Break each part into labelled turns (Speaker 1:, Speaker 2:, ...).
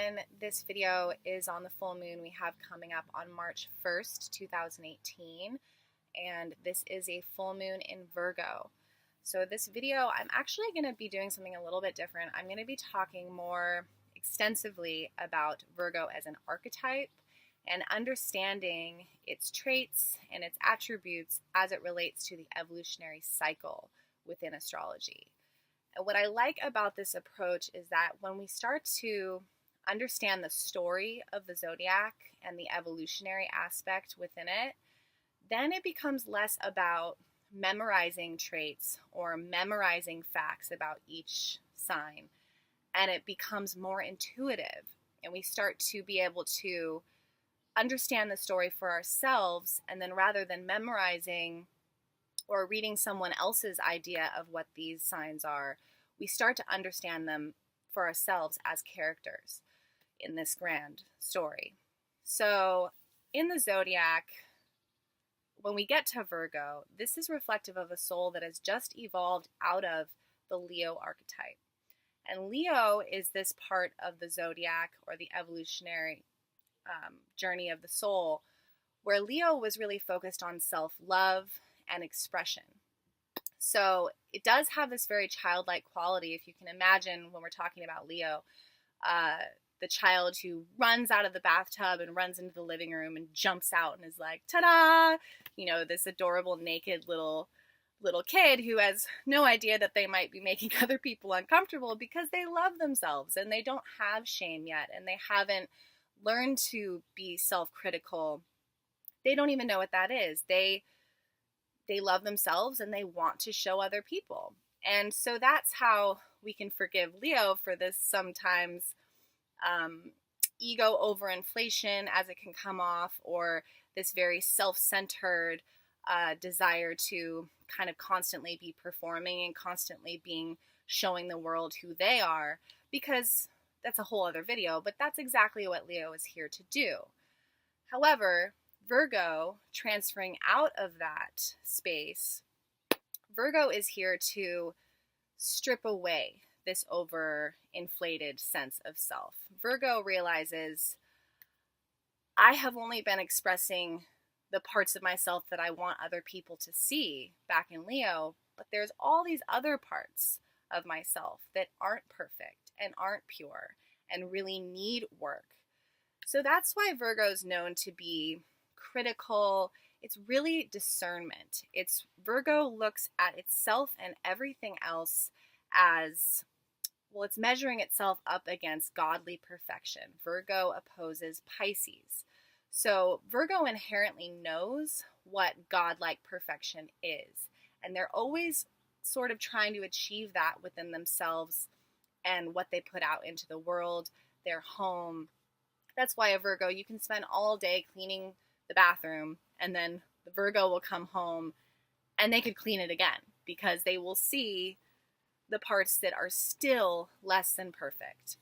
Speaker 1: everyone. This video is on the full moon we have coming up on March 1st, 2018, and this is a full moon in Virgo. So this video, I'm actually going to be doing something a little bit different. I'm going to be talking more extensively about Virgo as an archetype and understanding its traits and its attributes as it relates to the evolutionary cycle within astrology. And what I like about this approach is that when we start to understand the story of the zodiac and the evolutionary aspect within it, then it becomes less about memorizing traits or memorizing facts about each sign, and it becomes more intuitive, and we start to be able to understand the story for ourselves, and then rather than memorizing or reading someone else's idea of what these signs are, we start to understand them for ourselves as characters in this grand story. So in the zodiac, when we get to Virgo, this is reflective of a soul that has just evolved out of the Leo archetype. And Leo is this part of the zodiac or the evolutionary journey of the soul, where Leo was really focused on self-love and expression. So it does have this very childlike quality. If you can imagine, when we're talking about Leo, the child who runs out of the bathtub and runs into the living room and jumps out and is like, ta-da! You know, this adorable naked little kid who has no idea that they might be making other people uncomfortable because they love themselves and they don't have shame yet and they haven't learned to be self-critical. They don't even know what that is. They love themselves and they want to show other people. And so that's how we can forgive Leo for this sometimes ego overinflation as it can come off, or this very self-centered desire to kind of constantly be performing and constantly showing the world who they are, because that's a whole other video, but that's exactly what Leo is here to do. However, Virgo, transferring out of that space, Virgo is here to strip away this overinflated sense of self. Virgo realizes, I have only been expressing the parts of myself that I want other people to see back in Leo, but there's all these other parts of myself that aren't perfect and aren't pure and really need work. So that's why Virgo is known to be critical. It's really discernment. Virgo looks at itself and everything else as, well, it's measuring itself up against godly perfection. Virgo opposes Pisces. So Virgo inherently knows what godlike perfection is, and they're always sort of trying to achieve that within themselves and what they put out into the world, their home. That's why a Virgo, you can spend all day cleaning the bathroom, and then the Virgo will come home and they could clean it again because they will see the parts that are still less than perfect.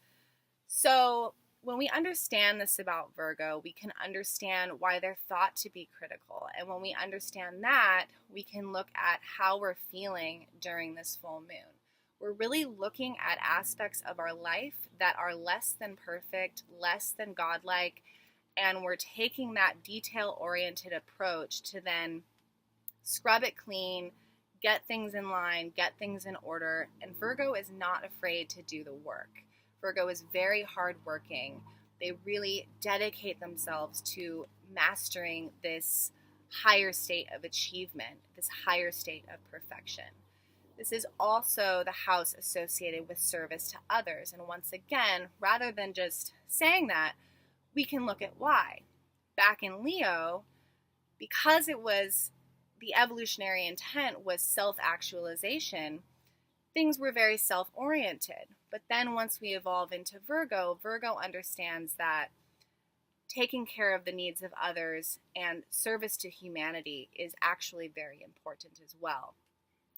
Speaker 1: So when we understand this about Virgo, we can understand why they're thought to be critical. And when we understand that, we can look at how we're feeling during this full moon. We're really looking at aspects of our life that are less than perfect, less than godlike, and we're taking that detail-oriented approach to then scrub it clean, get things in line, get things in order, and Virgo is not afraid to do the work. Virgo is very hardworking. They really dedicate themselves to mastering this higher state of achievement, this higher state of perfection. This is also the house associated with service to others. And once again, rather than just saying that, we can look at why. Back in Leo, because it was the evolutionary intent was self-actualization, things were very self-oriented. But then once we evolve into Virgo, Virgo understands that taking care of the needs of others and service to humanity is actually very important as well.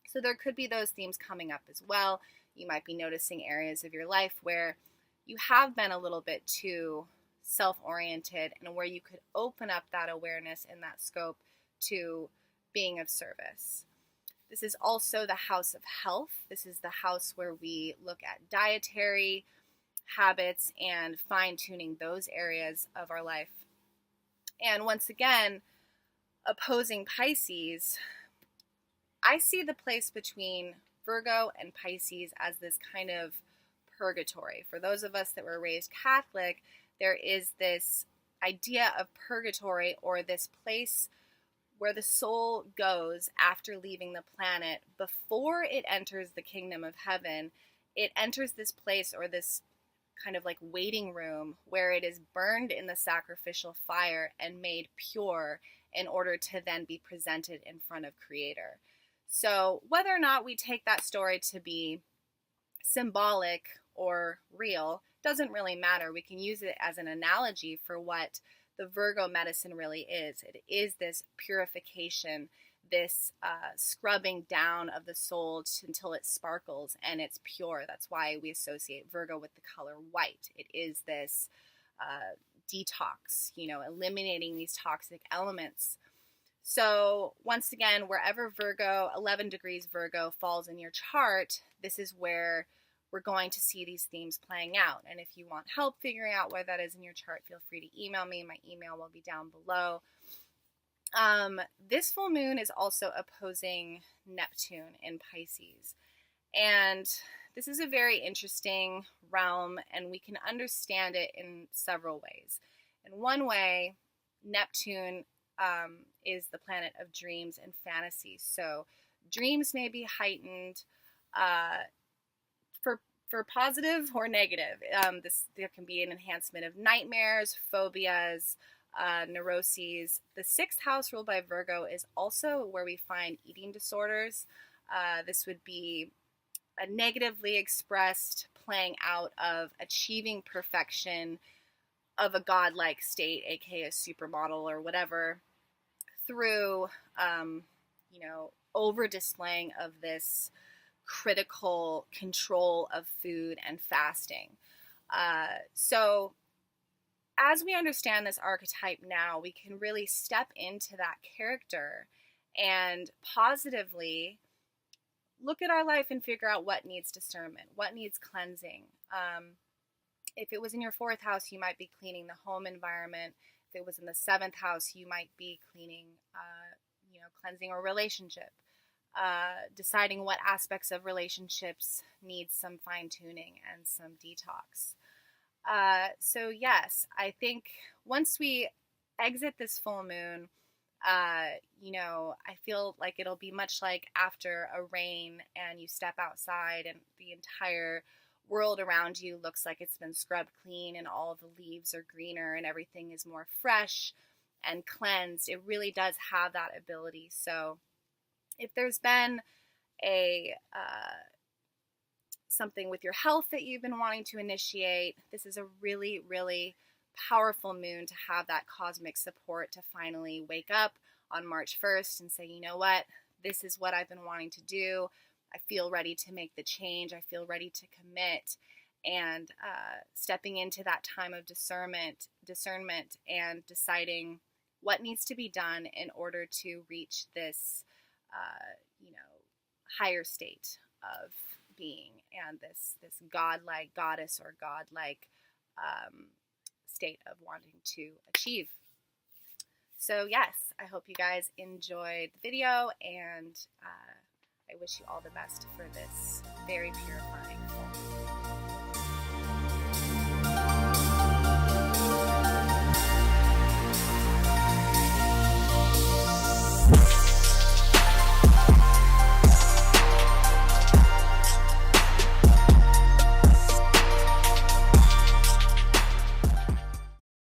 Speaker 1: So there could be those themes coming up as well. You might be noticing areas of your life where you have been a little bit too self-oriented and where you could open up that awareness and that scope to being of service. This is also the house of health. This is the house where we look at dietary habits and fine-tuning those areas of our life. And once again, opposing Pisces, I see the place between Virgo and Pisces as this kind of purgatory. For those of us that were raised Catholic, there is this idea of purgatory, or this place where the soul goes after leaving the planet. Before it enters the kingdom of heaven, it enters this place, or this kind of like waiting room, where it is burned in the sacrificial fire and made pure in order to then be presented in front of Creator. So whether or not we take that story to be symbolic or real doesn't really matter. We can use it as an analogy for what the Virgo medicine really is. It is this purification, this scrubbing down of the soul until it sparkles and it's pure. That's why we associate Virgo with the color white. It is this detox, eliminating these toxic elements. So once again, wherever Virgo, 11 degrees Virgo falls in your chart, this is where we're going to see these themes playing out. And if you want help figuring out where that is in your chart, feel free to email me. My email will be down below. This full moon is also opposing Neptune in Pisces. And this is a very interesting realm, and we can understand it in several ways. In one way, Neptune is the planet of dreams and fantasies. So dreams may be heightened for positive or negative. There can be an enhancement of nightmares, phobias, neuroses. The 6th house ruled by Virgo is also where we find eating disorders. This would be a negatively expressed playing out of achieving perfection of a godlike state, aka a supermodel or whatever, through over displaying of this critical control of food and fasting. So as we understand this archetype now, we can really step into that character and positively look at our life and figure out what needs discernment, what needs cleansing. If it was in your 4th house, you might be cleaning the home environment. If it was in the 7th house, you might be cleaning, cleansing a relationship. Deciding what aspects of relationships need some fine-tuning and some detox. So yes, I think once we exit this full moon, I feel like it'll be much like after a rain and you step outside and the entire world around you looks like it's been scrubbed clean and all of the leaves are greener and everything is more fresh and cleansed. It really does have that ability. So if there's been something with your health that you've been wanting to initiate, this is a really, really powerful moon to have that cosmic support to finally wake up on March 1st and say, you know what, this is what I've been wanting to do. I feel ready to make the change. I feel ready to commit, and stepping into that time of discernment and deciding what needs to be done in order to reach this higher state of being and this godlike goddess or godlike state of wanting to achieve. So yes, I hope you guys enjoyed the video, and I wish you all the best for this very purifying full moon.